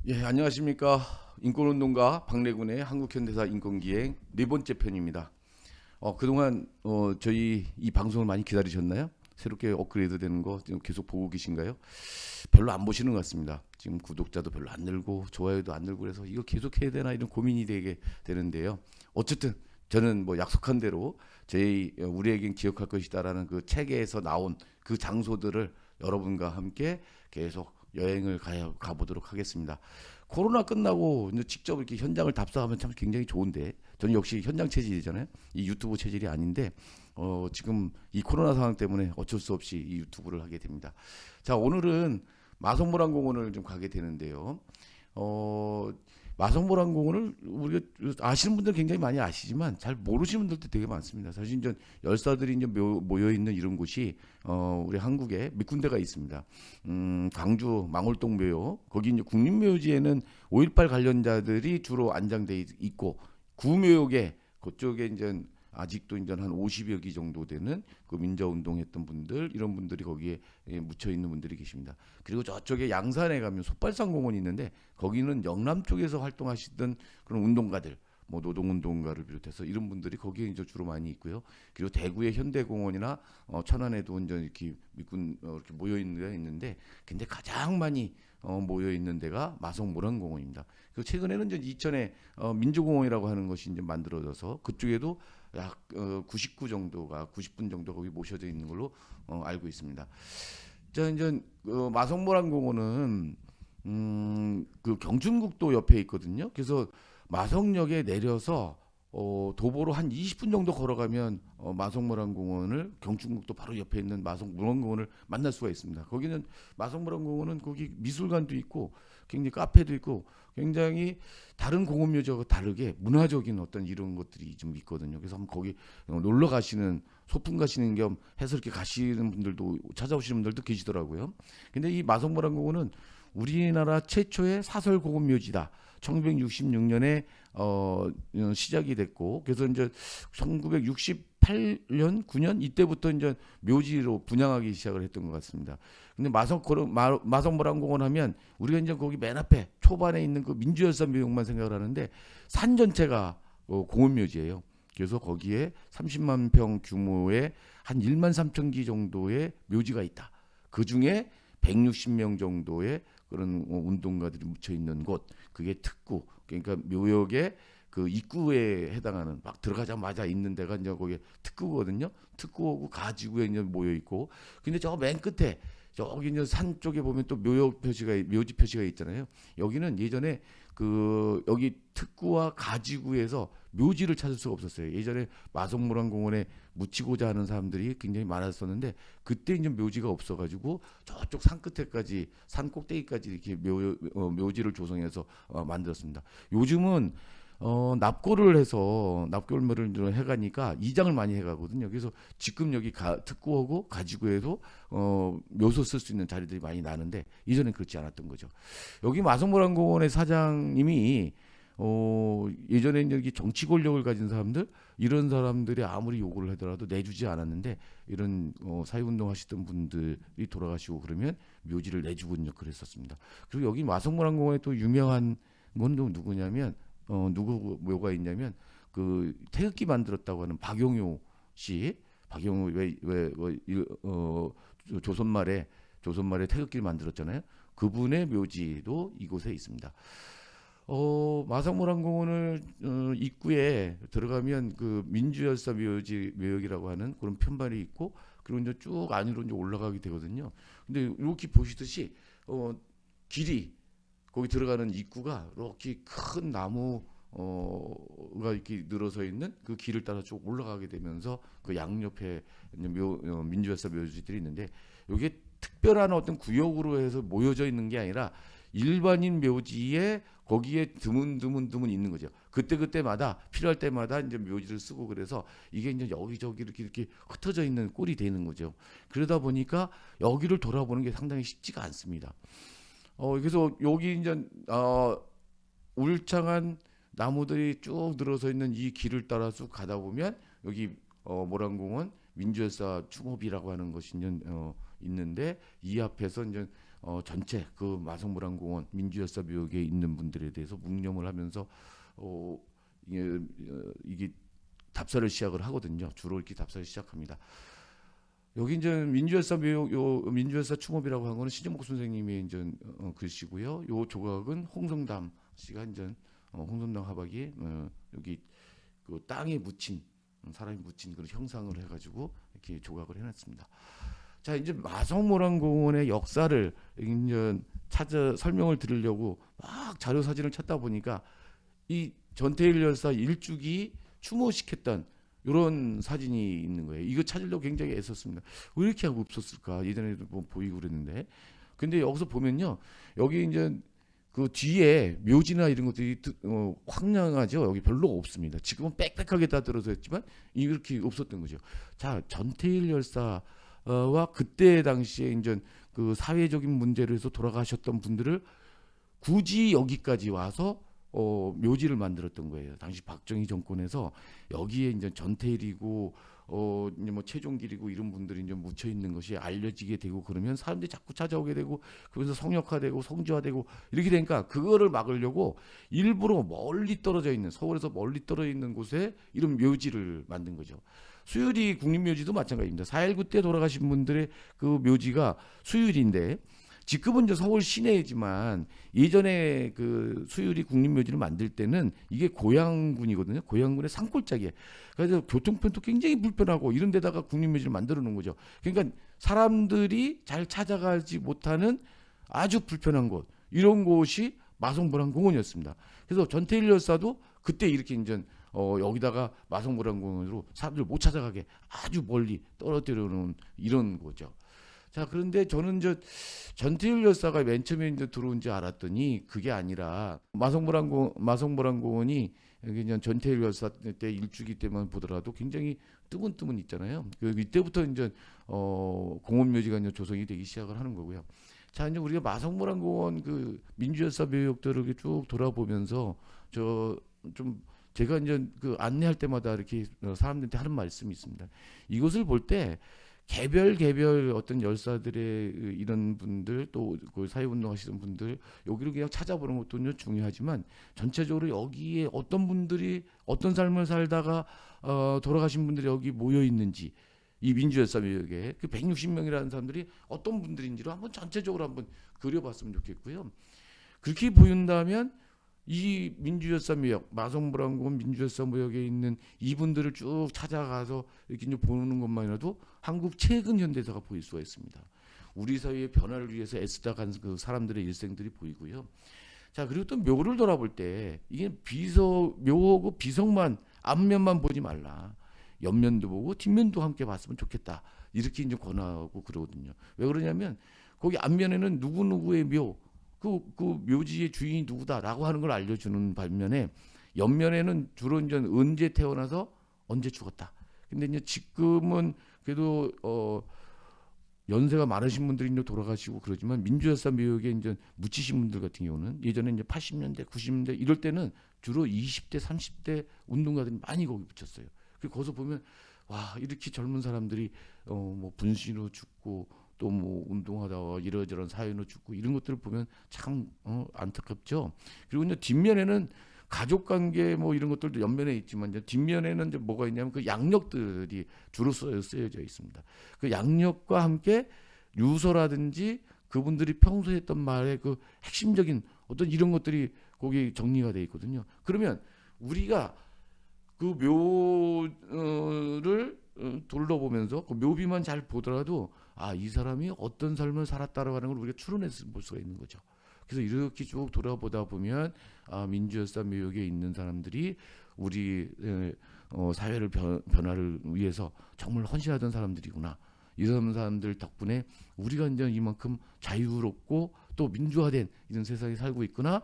예, 안녕하십니까. 인권운동가 박래군의 한국현대사 인권기행 네 번째 편입니다. 그동안 저희 이 방송을 많이 기다리셨나요? 새롭게 업그레이드 되는 거 지금 계속 보고 계신가요? 별로 안 보시는 것 같습니다. 지금 구독자도 별로 안 늘고 좋아요도 안 늘고 그래서 이거 계속 해야 되나 이런 고민이 되게 되는데요. 어쨌든 저는 뭐 약속한 대로 제 우리에겐 기억할 것이다라는 그 책에서 나온 그 장소들을 여러분과 함께 계속 여행을 가보도록 하겠습니다. 코로나 끝나고 이제 직접 이렇게 현장을 답사하면 참 굉장히 좋은데 저는 역시 현장 체질이잖아요. 이 유튜브 체질이 아닌데 지금 이 코로나 상황 때문에 어쩔 수 없이 이 유튜브를 하게 됩니다. 자, 오늘은 마성모란공원을 좀 가게 되는데요. 어, 마성모란공원을 우리가 아시는 분들 굉장히 많이 아시지만 잘 모르시는 분들도 되게 많습니다. 사실 이제 열사들이 이제 모여 있는 이런 곳이 우리 한국에 몇 군데가 있습니다. 광주 망월동 묘요. 거기 이제 국립묘지에는 5.18 관련자들이 주로 안장돼 있고 구묘역에 그쪽에 이제 아직도 이제 한 50여 기 정도 되는 그 민자운동했던 분들 이런 분들이 거기에 묻혀 있는 분들이 계십니다. 그리고 저쪽에 양산에 가면 솥발산공원이 있는데 거기는 영남 쪽에서 활동하시던 그런 운동가들 뭐 노동운동가를 비롯해서 이런 분들이 거기에 이제 주로 많이 있고요. 그리고 대구의 현대공원이나 천안에도 이제 이렇게 이렇게 모여 있는 데가 있는데 근데 가장 많이 모여 있는 데가 마성모란공원입니다. 그 최근에는 이제 이천에 민주공원이라고 하는 것이 이제 만들어져서 그쪽에도 약 99 정도가 90분 정도 거기 모셔져 있는 걸로 알고 있습니다. 자 이제 마성모란공원은 그 경춘국도 옆에 있거든요. 그래서 마성역에 내려서 도보로 한 20분 정도 걸어가면 마성모란공원을 경춘국도 바로 옆에 있는 마성모란공원을 만날 수가 있습니다. 거기는 마성모란공원은 거기 미술관도 있고 굉장히 카페도 있고 굉장히 다른 공원묘지와 다르게 문화적인 어떤 이런 것들이 좀 있거든요. 그래서 한번 거기 놀러 가시는 소풍 가시는 겸 해서 이렇게 가시는 분들도 찾아오시는 분들도 계시더라고요. 근데 이 마성모란공원은 우리나라 최초의 사설 공원묘지다. 1966년에 시작이 됐고 그래서 이제 1968년 9년 이때부터 이제 묘지로 분양하기 시작을 했던 것 같습니다. 근데 마성모란공원 하면 우리가 이제 거기 맨 앞에 초반에 있는 그 민주열산묘역만 생각을 하는데 산 전체가 공원묘지예요. 그래서 거기에 30만 평 규모의 한 1만 3천 기 정도의 묘지가 있다. 그 중에 160명 정도의 그런 운동가들이 묻혀 있는 곳, 그게 특구, 그러니까 묘역의 그 입구에 해당하는 막 들어가자마자 있는 데가 이제 거기 특구거든요. 특구하고 가지구에 이제 모여 있고, 근데 저 맨 끝에 저기 이제 산 쪽에 보면 또 묘역 표시가 묘지 표시가 있잖아요. 여기는 예전에 그 여기 특구와 가지구에서 묘지를 찾을 수가 없었어요. 예전에 마성모란공원에 묻히고자 하는 사람들이 굉장히 많았었는데 그때 이제 묘지가 없어가지고 저쪽 산 끝에까지 산 꼭대기까지 이렇게 묘지를 조성해서 만들었습니다. 요즘은 납골을 해서 납골물을 해가니까 이장을 많이 해가거든요. 그래서 지금 여기 특구하고 가지구에도 묘소 쓸 수 있는 자리들이 많이 나는데 이전엔 그렇지 않았던 거죠. 여기 마성모란공원의 사장님이 예전에 여기 정치 권력을 가진 사람들 이런 사람들이 아무리 요구를 하더라도 내주지 않았는데 이런 사회운동 하시던 분들이 돌아가시고 그러면 묘지를 내주고 그랬었습니다. 그리고 여기 마성모란공원에 또 유명한 건 누구냐면 누구 묘가 있냐면 그 태극기 만들었다고 하는 박용효 씨, 박용효 조선말에 태극기를 만들었잖아요. 그분의 묘지도 이곳에 있습니다. 마성모란공원을 입구에 들어가면 그 민주열사 묘역이라고 하는 그런 편말이 있고 그리고 이제 쭉 안으로 이제 올라가게 되거든요. 근데 이렇게 보시듯이 길이 거기 들어가는 입구가 이렇게 큰 나무가 이렇게 늘어서 있는 그 길을 따라 쭉 올라가게 되면서 그 양옆에 민주열사 묘지들이 있는데 이게 특별한 어떤 구역으로 해서 모여져 있는 게 아니라 일반인 묘지에 거기에 드문 있는 거죠. 그때마다 필요할 때마다 이제 묘지를 쓰고 그래서 이게 이제 여기저기 이렇게 흩어져 있는 꼴이 되는 거죠. 그러다 보니까 여기를 돌아보는 게 상당히 쉽지가 않습니다. 그래서 여기 이제 울창한 나무들이 쭉 늘어서 있는 이 길을 따라 쭉 가다 보면 여기 모란공원 민주열사 충호비라고 하는 것이 있는데 이 앞에서 이제 전체 그 마성문화공원 민주열사 묘역에 있는 분들에 대해서 묵념을 하면서 어, 이게 답사를 시작을 하거든요. 주로 이렇게 답사를 시작합니다. 여기 이제 민주열사 묘역, 요 민주열사 추모비라고 한 거는 신정복 선생님의 이제 글씨고요. 요 조각은 홍성담 씨가 이제 홍성담 하박이 여기 그 땅에 묻힌 사람이 묻힌 그런 형상을 해가지고 이렇게 조각을 해놨습니다. 자, 이제 마성모란공원의 역사를 이제 찾아 설명을 드리려고 막 자료 사진을 찾다 보니까 이 전태일 열사 일주기 추모시켰던 이런 사진이 있는 거예요. 이거 찾으려고 굉장히 애썼습니다. 왜 이렇게 하고 없었을까? 예전에도 뭐 보이고 그랬는데. 근데 여기서 보면요, 여기 이제 그 뒤에 묘지나 이런 것들이 황량하죠. 여기 별로 없습니다. 지금은 빽빽하게 다 들어서 했지만 이렇게 없었던 거죠. 자, 전태일 열사와 그때 당시에 이제 그 사회적인 문제로 해서 돌아가셨던 분들을 굳이 여기까지 와서 묘지를 만들었던 거예요. 당시 박정희 정권에서 여기에 이제 전태일이고 이제 뭐 최종길이고 이런 분들이 이제 묻혀 있는 것이 알려지게 되고 그러면 사람들이 자꾸 찾아오게 되고 그래서 성역화되고 성지화되고 이렇게 되니까 그거를 막으려고 일부러 멀리 떨어져 있는 서울에서 멀리 떨어져 있는 곳에 이런 묘지를 만든 거죠. 수유리 국립묘지도 마찬가지입니다. 4.19 때 돌아가신 분들의 그 묘지가 수유리인데 지금은 이제 서울 시내지만 예전에 그 수유리 국립묘지를 만들 때는 이게 고양군이거든요. 고양군의 산골짜기에. 그래서 교통편도 굉장히 불편하고 이런 데다가 국립묘지를 만들어 놓은 거죠. 그러니까 사람들이 잘 찾아가지 못하는 아주 불편한 곳, 이런 곳이 마성문화공원이었습니다. 그래서 전태일 열사도 그때 이렇게 이제 여기다가 마성문화공원으로 사람들 못 찾아가게 아주 멀리 떨어뜨려 놓은 이런 거죠. 자, 그런데 저는 전태일 열사가 맨 처음에 이제 들어온지 알았더니 그게 아니라 마성문화공원이 여기 이제 전태일 열사 때 일주기 때만 보더라도 굉장히 뜨문뜨문 있잖아요. 이때부터 이제 공원묘지가 이제 조성이 되기 시작을 하는 거고요. 자, 이제 우리가 마성문화공원 그 민주열사 묘역들을 이렇게 쭉 돌아보면서 좀 제가 이제 그 안내할 때마다 이렇게 사람들한테 하는 말씀이 있습니다. 이것을 볼 때 개별 어떤 열사들의 이런 분들 또 그 사회운동 하시는 분들 여기를 그냥 찾아보는 것도 중요하지만 전체적으로 여기에 어떤 분들이 어떤 삶을 살다가 돌아가신 분들이 여기 모여 있는지 이 민주열사 묘역에 그 160명이라는 사람들이 어떤 분들인지를 한번 전체적으로 한번 그려봤으면 좋겠고요. 그렇게 보인다면 이 민주열사 묘역, 마성문화공원 민주열사 묘역에 있는 이분들을 쭉 찾아가서 이렇게 이제 보는 것만이라도 한국 최근 현대사가 보일 수가 있습니다. 우리 사회의 변화를 위해서 애쓰다 간 그 사람들의 일생들이 보이고요. 자, 그리고 또 묘를 돌아볼 때 이게 묘하고 비석만 앞면만 보지 말라. 옆면도 보고 뒷면도 함께 봤으면 좋겠다. 이렇게 이제 권하고 그러거든요. 왜 그러냐면 거기 앞면에는 누구누구의 묘, 그 묘지의 주인이 누구다라고 하는 걸 알려주는 반면에 옆면에는 주로 이제 언제 태어나서 언제 죽었다. 근데 이제 지금은 그래도 연세가 많으신 분들이 이제 돌아가시고 그러지만 민주열사 묘역에 이제 묻히신 분들 같은 경우는 예전에 이제 80년대, 90년대 이럴 때는 주로 20대, 30대 운동가들이 많이 거기 붙였어요. 그리고 거기서 보면 와, 이렇게 젊은 사람들이 뭐 분신으로 죽고 또 뭐 운동하다가 이러저런 사연으로 죽고 이런 것들을 보면 참 안타깝죠. 그리고 이제 뒷면에는 가족 관계 뭐 이런 것들도 옆면에 있지만 이제 뒷면에는 이제 뭐가 있냐면 그 양력들이 주로 쓰여져 있습니다. 그 양력과 함께 유서라든지 그분들이 평소에 했던 말의 그 핵심적인 어떤 이런 것들이 거기 정리가 돼 있거든요. 그러면 우리가 그 묘를 둘러보면서 그 묘비만 잘 보더라도 아, 이 사람이 어떤 삶을 살았다라고 하는 걸 우리가 추론해서 볼 수가 있는 거죠. 그래서 이렇게 쭉 돌아보다 보면 아, 민주열사 묘역에 있는 사람들이 우리 사회를 변화를 위해서 정말 헌신하던 사람들이구나. 이런 사람들 덕분에 우리가 이제 이만큼 자유롭고 또 민주화된 이런 세상에 살고 있구나.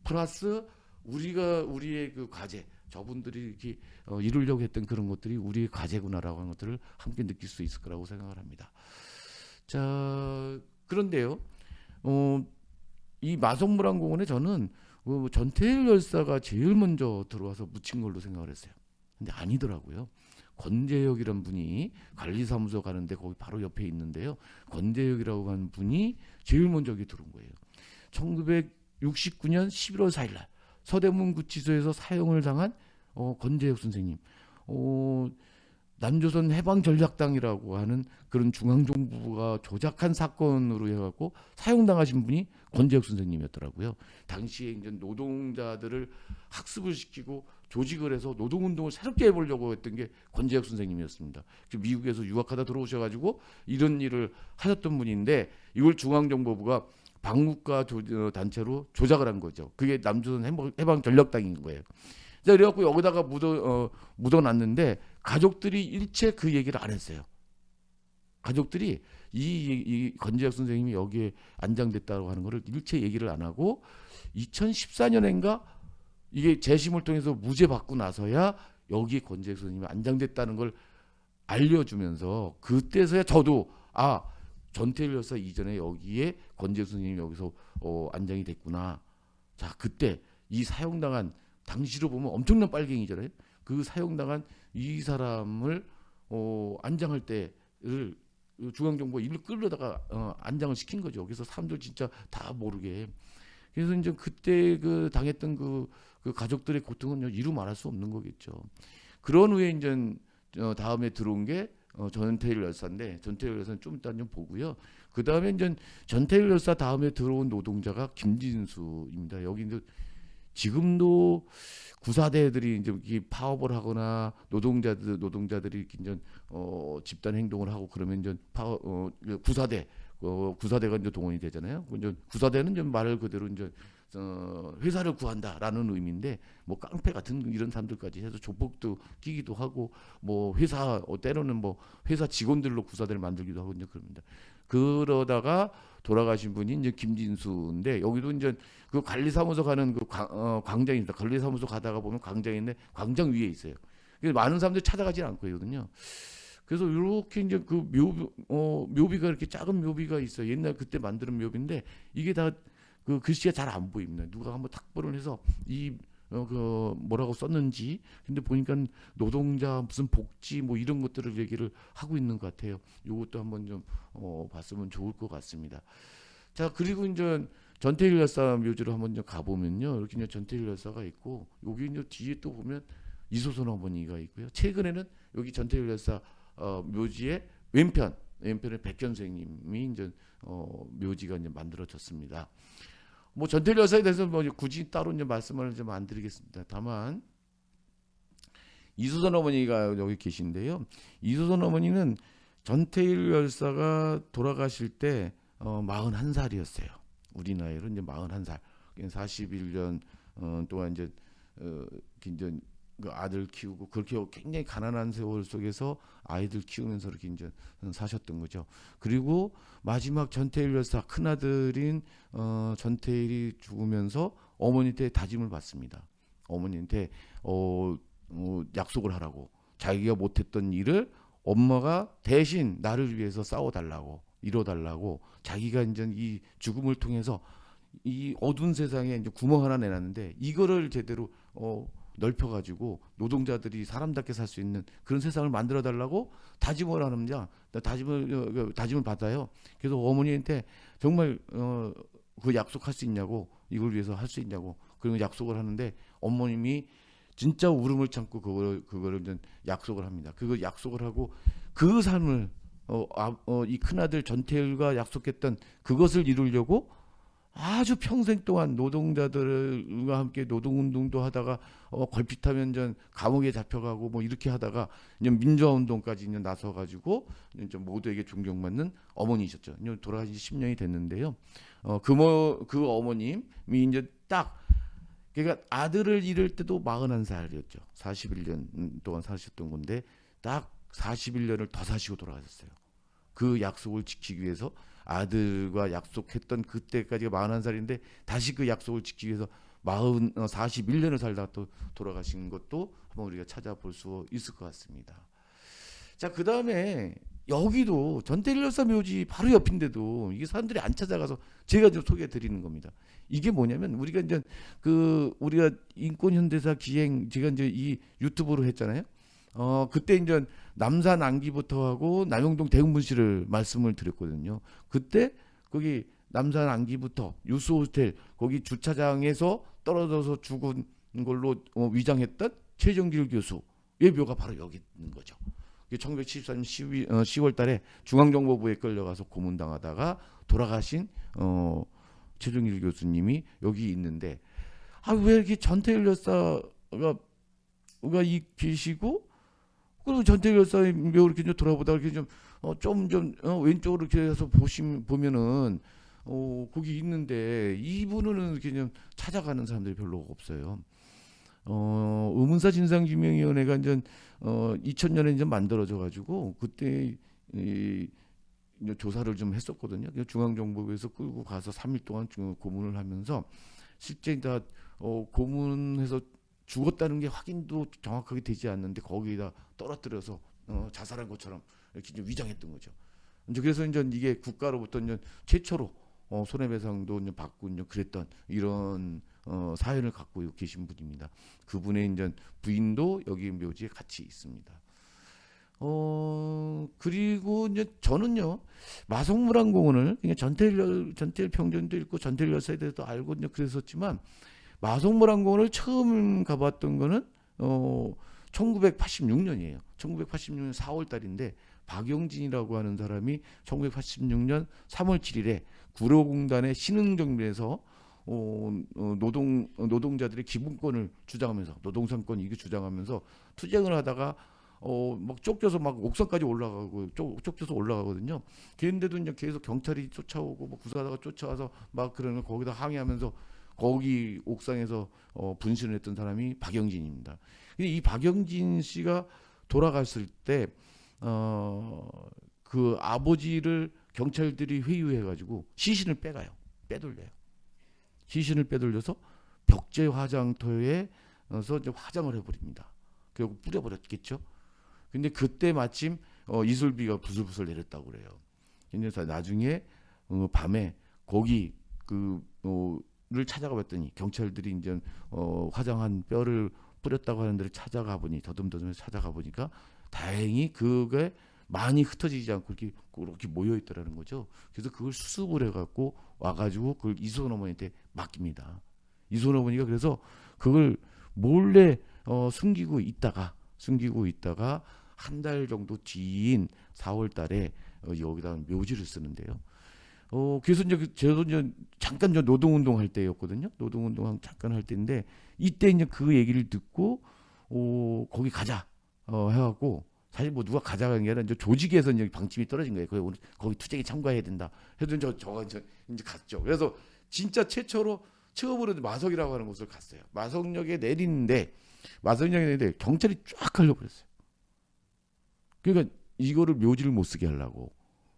플러스 우리의 그 과제, 저분들이 이렇게 이루려고 했던 그런 것들이 우리의 과제구나라고 하는 것들을 함께 느낄 수 있을 거라고 생각을 합니다. 자, 그런데요, 이 마성문화공원에 저는 전태일 열사가 제일 먼저 들어와서 묻힌 걸로 생각을 했어요. 근데 아니더라고요. 권재혁이란 분이 관리사무소 가는데 거기 바로 옆에 있는데요. 권재혁이라고 하는 분이 제일 먼저 여기 들어온 거예요. 1969년 11월 4일 날 서대문 구치소에서 사형을 당한 권재혁 선생님. 남조선 해방전략당이라고 하는 그런 중앙정부가 조작한 사건으로 해갖고 사형당하신 분이 권재혁 선생님이었더라고요. 당시에 이제 노동자들을 학습을 시키고 조직을 해서 노동운동을 새롭게 해보려고 했던 게 권재혁 선생님이었습니다. 미국에서 유학하다 들어오셔가지고 이런 일을 하셨던 분인데 이걸 중앙정보부가 방국가 단체로 조작을 한 거죠. 그게 남조선 해방전략당인 거예요. 자, 그래갖고 여기다가 묻어놨는데 가족들이 일체 그 얘기를 안 했어요. 가족들이 이 권재혁 선생님이 여기에 안장됐다고 하는 거를 일체 얘기를 안 하고 2014년인가 이게 재심을 통해서 무죄 받고 나서야 여기에 권재혁 선생님이 안장됐다는 걸 알려주면서 그때서야 저도 전태일 열사 이전에 여기에 권재혁 선생님이 여기서 안장이 됐구나. 자, 그때 이 사형당한 당시로 보면 엄청난 빨갱이잖아요. 그 사형당한 이 사람을 안장할 때를 중앙정부가 일로 끌려다가 안장을 시킨 거죠. 그래서 사람들 진짜 다 모르게. 그래서 이제 그때 그 당했던 그 가족들의 고통은 이루 말할 수 없는 거겠죠. 그런 후에 이제 다음에 들어온 게 전태일 열사인데 전태일 열사는 좀 이따 좀 보고요. 그 다음에 이제 전태일 열사 다음에 들어온 노동자가 김진수입니다. 여기 이제 지금도 구사대들이 이제 파업을 하거나 노동자들이 이렇게 이제 집단 행동을 하고 그러면 이제 구사대가 이제 동원이 되잖아요. 이제 구사대는 이제 말 그대로 이제 회사를 구한다라는 의미인데 뭐 깡패 같은 이런 사람들까지 해서 조폭도 끼기도 하고 뭐 회사 때로는 뭐 회사 직원들로 구사대를 만들기도 하고 이제 그럽니다. 그러다가 돌아가신 분이 이제 김진수인데 여기도 이제 그 관리사무소 가는 그 광장입니다. 관리사무소 가다가 보면 광장인데 광장 위에 있어요. 그래서 많은 사람들이 찾아가지 않거든요. 그래서 이렇게 이제 그 묘비가 이렇게 작은 묘비가 있어요. 옛날 그때 만드는 묘비인데 이게 다 그 글씨가 잘 안 보입니다. 누가 한번 탁보를 해서 그 뭐라고 썼는지 근데 보니까 노동자 무슨 복지 뭐 이런 것들을 얘기를 하고 있는 것 같아요. 이것도 한번 좀 봤으면 좋을 것 같습니다. 자, 그리고 이제 전태일 열사 묘지로 한번 좀 가보면요, 이렇게 이제 전태일 열사가 있고 여기 이제 뒤에 또 보면 이소선 어머니가 있고요. 최근에는 여기 전태일 열사 묘지의 왼편에 백현 선생님이 이제 묘지가 이제 만들어졌습니다. 뭐 전태일 열사에 대해서 뭐 굳이 따로 이제 말씀을 좀 안 드리겠습니다. 다만 이소선 어머니가 여기 계신데요. 이소선 어머니는 전태일 열사가 돌아가실 때 41살이었어요. 우리 나이로 이제 41살. 41년 동안 이제 그 아들 키우고 그렇게 굉장히 가난한 세월 속에서 아이들 키우면서 이렇게 이제 사셨던 거죠. 그리고 마지막 전태일 열사 큰 아들인 전태일이 죽으면서 어머니한테 다짐을 받습니다. 어머니한테 약속을 하라고. 자기가 못했던 일을 엄마가 대신 나를 위해서 싸워달라고, 이뤄달라고. 자기가 이제 이 죽음을 통해서 이 어두운 세상에 이제 구멍 하나 내놨는데 이거를 제대로 넓혀가지고 노동자들이 사람답게 살 수 있는 그런 세상을 만들어 달라고 다짐을 하는자 다짐을 받아요. 그래서 어머니한테 정말 그 약속할 수 있냐고, 이걸 위해서 할 수 있냐고 그런 약속을 하는데 어머님이 진짜 울음을 참고 그거를 이제 약속을 합니다. 그거 약속을 하고 그 삶을 이 큰아들 전태일과 약속했던 그것을 이루려고 아주 평생 동안 노동자들과 함께 노동운동도 하다가 걸핏하면 전 감옥에 잡혀가고 뭐 이렇게 하다가 이제 민주화운동까지 이제 나서가지고 이제 모두에게 존경받는 어머니셨죠. 이제 돌아가신 지 10년이 됐는데요. 그 어머님이 이제 딱 그러니까 아들을 잃을 때도 41살이었죠. 41년 동안 사셨던 건데 딱 41년을 더 사시고 돌아가셨어요. 그 약속을 지키기 위해서 아들과 약속했던 그때까지가 41살인데 다시 그 약속을 지키기 위해서 41년을 살다가 또 돌아가신 것도 한번 우리가 찾아볼 수 있을 것 같습니다. 자, 그 다음에 여기도 전태일 열사 묘지 바로 옆인데도 이게 사람들이 안 찾아가서 제가 좀 소개해 드리는 겁니다. 이게 뭐냐면 우리가 이제 우리가 인권현대사 기행 제가 이제 이 유튜브로 했잖아요. 그때 이제 남산 안기부터 하고 남영동 대흥분실을 말씀을 드렸거든요. 그때 거기 남산 안기부터 유스 호텔 거기 주차장에서 떨어져서 죽은 걸로 위장했던 최정길 교수의 묘가 바로 여기 있는 거죠. 1974년 10월 달에 중앙정보부에 끌려가서 고문당하다가 돌아가신 최정길 교수님이 여기 있는데 왜 이렇게 전태일 열사가 계시고 그리고 전태일 열사의 묘 이렇게 좀 돌아보다가 이렇게 좀 왼쪽으로 이렇게 해서 보면은 거기 있는데 이분은 이렇게 좀 찾아가는 사람들이 별로 없어요. 의문사 진상규명위원회가 이제 2000년에 이제 만들어져 가지고 그때 이제 조사를 좀 했었거든요. 중앙정보부에서 끌고 가서 3일 동안 고문을 하면서 실제 다 고문해서 죽었다는 게 확인도 정확하게 되지 않는데 거기다 떨어뜨려서 자살한 것처럼 이렇게 이제 위장했던 거죠. 이제 그래서 이제 이게 국가로부터 이제 최초로 손해배상도 이제 받고 이제 그랬던 이런 사연을 갖고 계신 분입니다. 그분의 이제 부인도 여기 묘지에 같이 있습니다. 그리고 이제 저는요 마성물안공원을 그냥 전태일 평전도 읽고 전태일 열사에 대해서도 알고 이제 그랬었지만 마성물안공원을 처음 가봤던 거는 1986년이에요. 1986년 4월 달인데 박영진이라고 하는 사람이 1986년 3월 7일에 구로공단의 신흥정비에서 노동자들의 기본권을 주장하면서 노동상권 이게 주장하면서 투쟁을 하다가 막 쫓겨서 막 옥상까지 올라가고 쫓겨서 올라가거든요. 그런데도 이제 계속 경찰이 쫓아오고 뭐 구사다가 쫓아와서 막 그러는 거기다 항의하면서 거기 옥상에서 분신을 했던 사람이 박영진입니다. 근데 이 박영진 씨가 돌아갔을 때 그 아버지를 경찰들이 회유해가지고 시신을 빼돌려요. 시신을 빼돌려서 벽제 화장터에서 이제 화장을 해버립니다. 그리고 뿌려버렸겠죠. 근데 그때 마침 이슬비가 부슬부슬 내렸다고 그래요. 그래서 나중에 밤에 거기 를 찾아가 봤더니 경찰들이 이제 화장한 뼈를 뿌렸다고 하는 데를 찾아가 보니 더듬더듬해서 찾아가 보니까 다행히 그게 많이 흩어지지 않고 그렇게 모여 있더라는 거죠. 그래서 그걸 수습을 해갖고 와가지고 그걸 이손 어머니한테 맡깁니다. 이손 어머니가 그래서 그걸 몰래 숨기고 있다가 한 달 정도 뒤인 4월 달에 여기다 묘지를 쓰는데요. 그래서 이제 저도 이제 잠깐 노동운동 할 때였거든요. 노동운동 잠깐 할 때인데 이때 이제 그 얘기를 듣고 거기 가자 해갖고 사실 뭐 누가 가자는 게 아니라 이제 조직에서 이제 방침이 떨어진 거예요. 거기 투쟁에 참가해야 된다. 해서 저가 이제 갔죠. 그래서 진짜 처음으로 마석이라고 하는 곳을 갔어요. 마석역에 내리는데 경찰이 쫙 갈려버렸어요. 그러니까 이거를 묘지를 못 쓰게 하려고.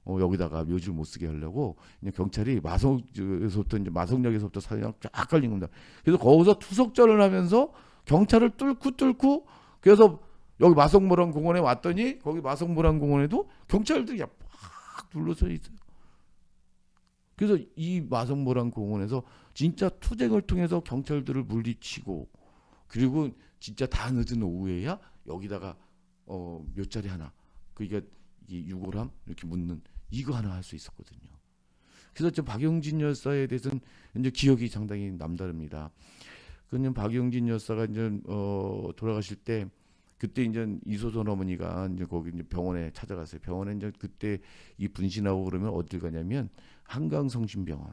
여기다가 묘지를 못 쓰게 하려고 그냥 경찰이 마성역에서부터 사냥 쫙 깔린 겁니다. 그래서 거기서 투석전을 하면서 경찰을 뚫고 그래서 여기 마성모란공원에 왔더니 거기 마성모란공원에도 경찰들이 막 둘러서 있어요. 그래서 이 마성모란공원에서 진짜 투쟁을 통해서 경찰들을 물리치고 그리고 진짜 다 늦은 오후에야 여기다가 묘자리 하나 그러니까 이 유골함 이렇게 묻는 이거 하나 할 수 있었거든요. 그래서 저 박영진 여사에 대해서는 이제 기억이 상당히 남다릅니다. 그냥 박영진 여사가 이제 돌아가실 때 그때 이제 이소선 어머니가 이제 거기 이제 병원에 찾아갔어요. 병원에 이제 그때 이 분신하고 그러면 어딜 가냐면 한강성심병원.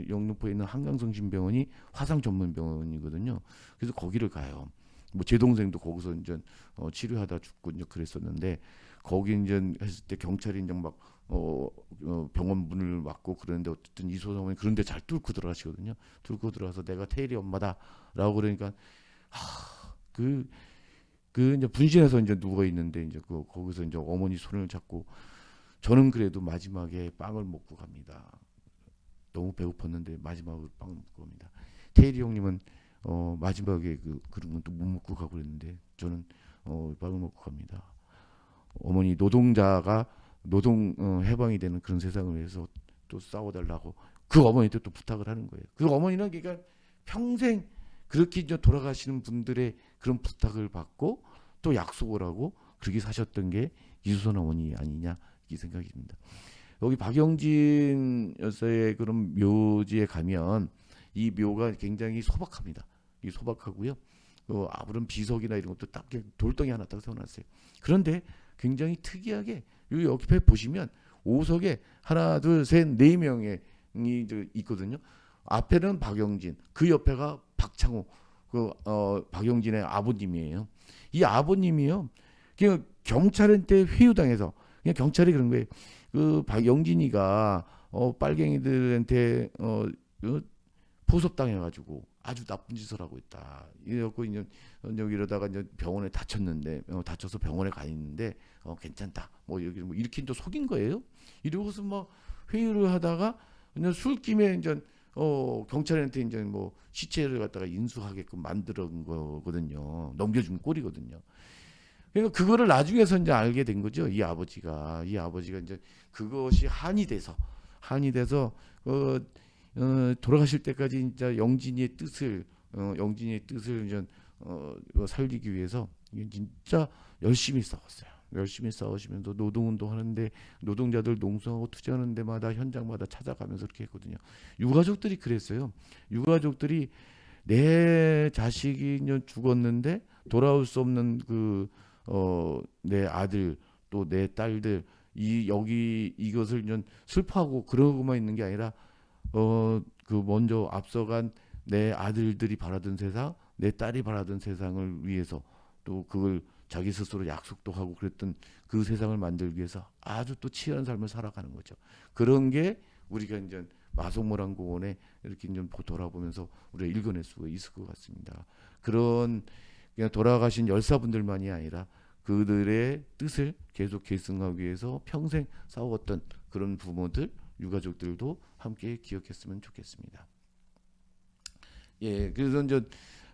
영등포에 있는 한강성심병원이 화상 전문 병원이거든요. 그래서 거기를 가요. 뭐 제 동생도 거기서 이제 치료하다 죽고 이제 그랬었는데 거기 이제 했을 때 경찰이 이제 막 병원 문을 막고 그러는데 어쨌든 이소성이 그런데 잘 뚫고 들어가시거든요. 뚫고 들어가서 내가 태일이 엄마다라고 그러니까 그 이제 분신해서 이제 누워 있는데 이제 거기서 이제 어머니 손을 잡고 저는 그래도 마지막에 빵을 먹고 갑니다. 너무 배고팠는데 마지막으로 빵을 먹고 갑니다. 태일이 형님은 마지막에 그런 건 또 못 먹고 가고 그랬는데 저는 빵을 먹고 갑니다. 어머니 노동자가 노동 해방이 되는 그런 세상을 위해서 또 싸워달라고 그 어머니한테 또 부탁을 하는 거예요. 그 어머니는 그러니까 평생 그렇게 이제 돌아가시는 분들의 그런 부탁을 받고 또 약속을 하고 그렇게 사셨던 게 이수선 어머니 아니냐 이 생각이 듭니다. 여기 박영진 여사의 그런 묘지에 가면 이 묘가 굉장히 소박합니다. 이 소박하고요. 아무런 비석이나 이런 것도 딱 돌덩이 하나 딱 세워놨어요. 그런데 굉장히 특이하게 여기 옆에 보시면 오석에 하나 둘셋네 명이 있거든요. 앞에는 박영진, 그 옆에가 박창호, 박영진의 아버님이에요. 이 아버님이요, 그냥 경찰한테 회유당해서 그냥 경찰이 그런 거예요. 그 박영진이가 빨갱이들한테 포섭당해가지고 아주 나쁜 짓을 하고 있다. 이래갖고 이제 이러다가 이제 병원에 다쳤는데 다쳐서 병원에 가 있는데 괜찮다. 뭐 여기 뭐 이렇게 또 속인 거예요. 이러고서 막 회의를 하다가 그냥 술김에 이제 경찰한테 이제 뭐 시체를 갖다가 인수하게끔 만들은 거거든요. 넘겨준 꼴이거든요. 그러니까 그거를 나중에서 이제 알게 된 거죠. 이 아버지가 이제 그것이 한이 돼서 돌아가실 때까지 진짜 영진이의 뜻을 이제 살리기 위해서 진짜 열심히 싸웠어요. 열심히 싸우시면서 노동운동 하는데 노동자들 농성하고 투쟁하는 데마다 현장마다 찾아가면서 그렇게 했거든요. 유가족들이 그랬어요. 유가족들이 내 자식이 이제 죽었는데 돌아올 수 없는 내 아들 또 내 딸들 여기 이것을 이제 슬퍼하고 그러고만 있는 게 아니라 먼저 앞서간 내 아들들이 바라던 세상, 내 딸이 바라던 세상을 위해서 또 그걸 자기 스스로 약속도 하고 그랬던 그 세상을 만들기 위해서 아주 또 치열한 삶을 살아가는 거죠. 그런 게 우리가 이제 마속모란공원에 이렇게 좀 돌아보면서 우리가 읽어낼 수가 있을 것 같습니다. 그런 그냥 돌아가신 열사분들만이 아니라 그들의 뜻을 계속 계승하기 위해서 평생 싸웠던 그런 부모들, 유가족들도 함께 기억했으면 좋겠습니다. 예, 그래서 이제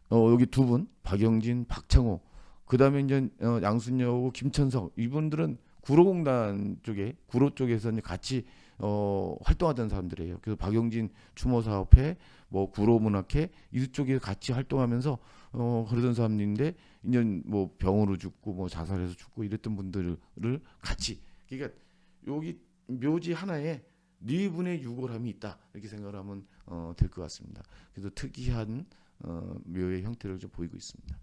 여기 두 분, 박영진, 박창호, 그 다음에 이제 양순여하고 김천석, 이분들은 구로공단 쪽에 구로 쪽에서 이제 같이 활동하던 사람들이에요. 그래서 박영진 추모사업회, 뭐 구로문학회 이쪽에 같이 활동하면서 그러던 사람들인데 이제 뭐 병으로 죽고 뭐 자살해서 죽고 이랬던 분들을 같이, 그러니까 여기 묘지 하나에 네 분의 유골함이 있다 이렇게 생각을 하면 될 것 같습니다. 그래서 특이한 묘의 형태를 좀 보이고 있습니다.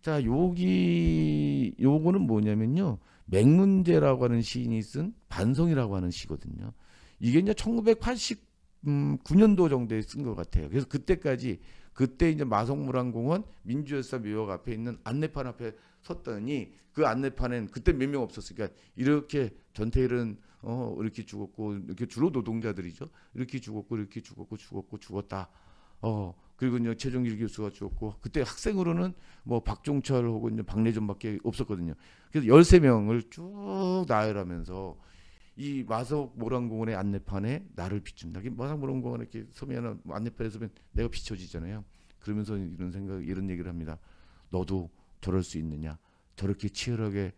자, 요거는 뭐냐면요, 맹문제라고 하는 시인이 쓴 반송이라고 하는 시거든요. 이게 이제 1989년도 정도에 쓴 것 같아요. 그래서 그때 이제 마성물안공원 민주열사 묘역 앞에 있는 안내판 앞에 섰더니 그 안내판엔 그때 몇 명 없었으니까 이렇게 전태일은 이렇게 죽었고, 이렇게 주로 노동자들이죠. 이렇게 죽었고 이렇게 죽었고 죽었다. 그리고 이제 최종길 교수가 죽었고, 그때 학생으로는 뭐 박종철 혹은 이제 박래전밖에 없었거든요. 그래서 13명을 쭉 나열하면서 이 마석모란공원의 안내판에 나를 비춘다. 마석모란공원에 이렇게 서면 안내판에 서면 내가 비춰지잖아요. 그러면서 이런 얘기를 합니다. 너도 저럴 수 있느냐? 저렇게 치열하게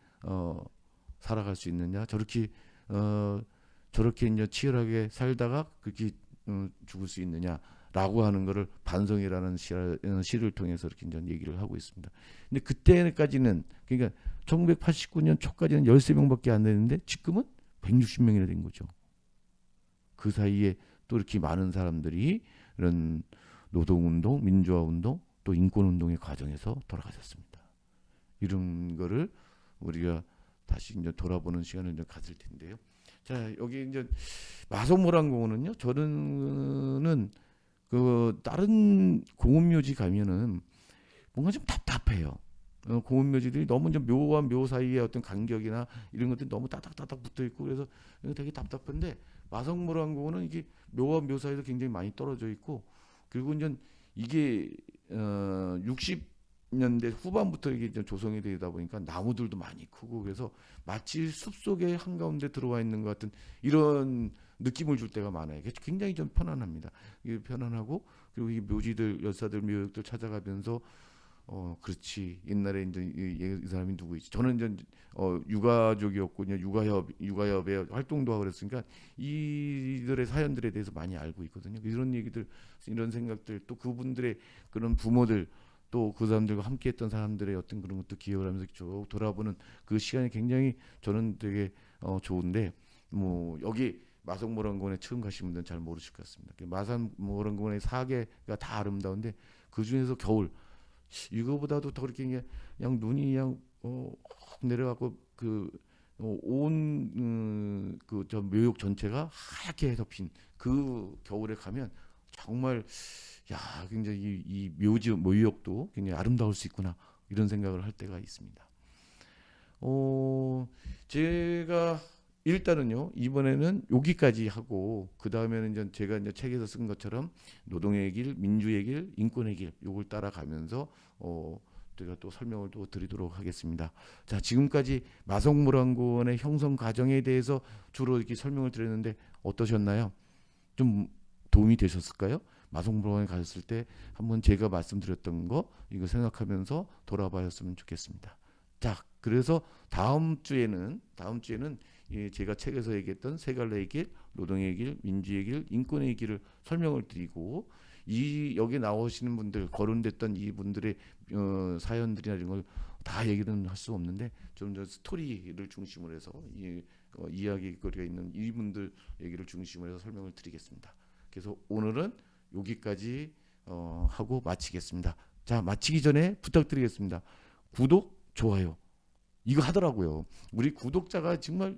살아갈 수 있느냐? 저렇게 이제 치열하게 살다가 그렇게 죽을 수 있느냐? 라고 하는 거를 반성이라는 시를 통해서 이렇게 이제 얘기를 하고 있습니다. 근데 그때까지는, 그러니까 1989년 초까지는 13명밖에 안 되는데 지금은 160명이나 된 거죠. 그 사이에 또 이렇게 많은 사람들이 이런 노동운동, 민주화운동, 또 인권운동의 과정에서 돌아가셨습니다. 이런 거를 우리가 다시 이제 돌아보는 시간을 이제 가질 텐데요. 자, 여기 이제 마석모란공원은요, 저는 다른 공원묘지 가면은 뭔가 좀 답답해요. 공원묘지들이 너무 이제 묘와 묘 사이에 어떤 간격이나 이런 것들이 너무 따닥따닥 붙어 있고 그래서 되게 답답한데, 마석모란공원은 이게 묘와 묘 사이에서 굉장히 많이 떨어져 있고, 그리고 이제 이게 60년대 후반부터 이게 이제 조성이 되다 보니까 나무들도 많이 크고 그래서 마치 숲속의 한가운데 들어와 있는 것 같은 이런 느낌을 줄 때가 많아요. 굉장히 좀 편안합니다. 이게 편안하고, 그리고 이 묘지들, 열사들, 묘역들 찾아가면서 그렇지, 옛날에 이제 이 사람이 누구이지? 저는 이제 유가족이었고 육아협에 활동도 하고 그랬으니까 이들의 사연들에 대해서 많이 알고 있거든요. 이런 얘기들, 이런 생각들, 또 그분들의 그런 부모들, 또 그 사람들과 함께했던 사람들의 어떤 그런 것도 기억을 하면서 쭉 돌아보는 그 시간이 굉장히 저는 되게 좋은데 뭐 여기 마성모란공원에 처음 가신 분들은 잘 모르실 것 같습니다. 마성모란공원의 사계가 다 아름다운데 그 중에서 겨울 이거보다도 더 그렇게 그냥 눈이 그냥 내려가고 그온그저 묘역 전체가 하얗게 덮인 그 겨울에 가면 정말 야 굉장히 이 묘지 묘역도 굉장히 아름다울 수 있구나 이런 생각을 할 때가 있습니다. 제가 일단은요 이번에는 여기까지 하고 그 다음에는 이제 제가 이제 책에서 쓴 것처럼 노동의 길, 민주의 길, 인권의 길 요걸 따라가면서 제가 또 설명을 또 드리도록 하겠습니다. 자 지금까지 마성모란공원의 형성 과정에 대해서 주로 이렇게 설명을 드렸는데 어떠셨나요? 좀 도움이 되셨을까요? 마성모란공원에 가셨을 때 한번 제가 말씀드렸던 거 이거 생각하면서 돌아봐였으면 좋겠습니다. 자 그래서 다음 주에는 제가 책에서 얘기했던 세 갈래의 길, 노동의 길, 민주의 길, 인권의 길을 설명을 드리고 이 여기 나오시는 분들 거론됐던 이분들의 사연들이나 이런 걸 다 얘기는 할 수 없는데 좀 더 스토리를 중심으로 해서 이야기거리가 있는 이분들 얘기를 중심으로 해서 설명을 드리겠습니다. 그래서 오늘은 여기까지 하고 마치겠습니다. 자 마치기 전에 부탁드리겠습니다. 구독, 좋아요 이거 하더라고요. 우리 구독자가 정말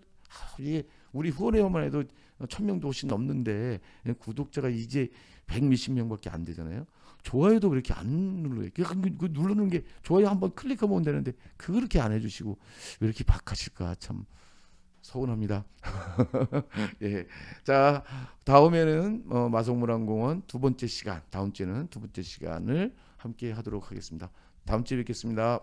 이게 우리 후원회원만 해도 1,000명도 훨씬 넘는데 구독자가 이제 100몇십 명밖에 안 되잖아요. 좋아요도 그렇게 안 눌러요. 그 누르는 게 좋아요 한번 클릭하면 되는데 그렇게 안 해주시고 왜 이렇게 박하실까 참 서운합니다. 예. 자 다음에는 마성모란공원 두 번째 시간 다음 주에는 두 번째 시간을 함께 하도록 하겠습니다. 다음 주에 뵙겠습니다.